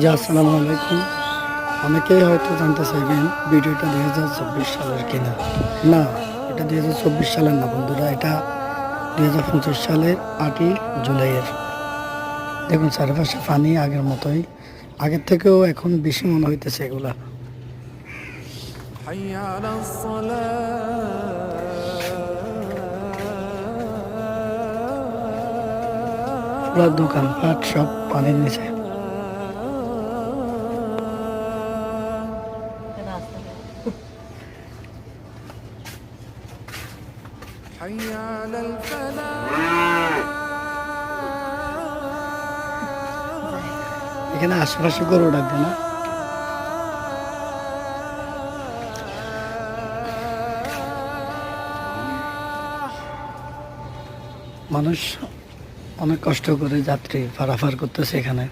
জি আসসালামু আলাইকুম। অনেকেই হয়তো জানতে চাইবেন ভিডিওটা 2024 সালের কিনা। না, এটা 2024 সালের না বন্ধুরা, এটা 2025 সালের 8ই জুলাইয়ের। দেখুন চারপাশে পানি আগের মতোই, আগের থেকেও এখন বেশি মনে হইতেছে এগুলা। পুরো দোকানপাট সব পানির নিচে। এখানে আশেপাশে গরু ডাকবে না। মানুষ অনেক কষ্ট করে যাত্রী পারাপার করতেছে এখানে।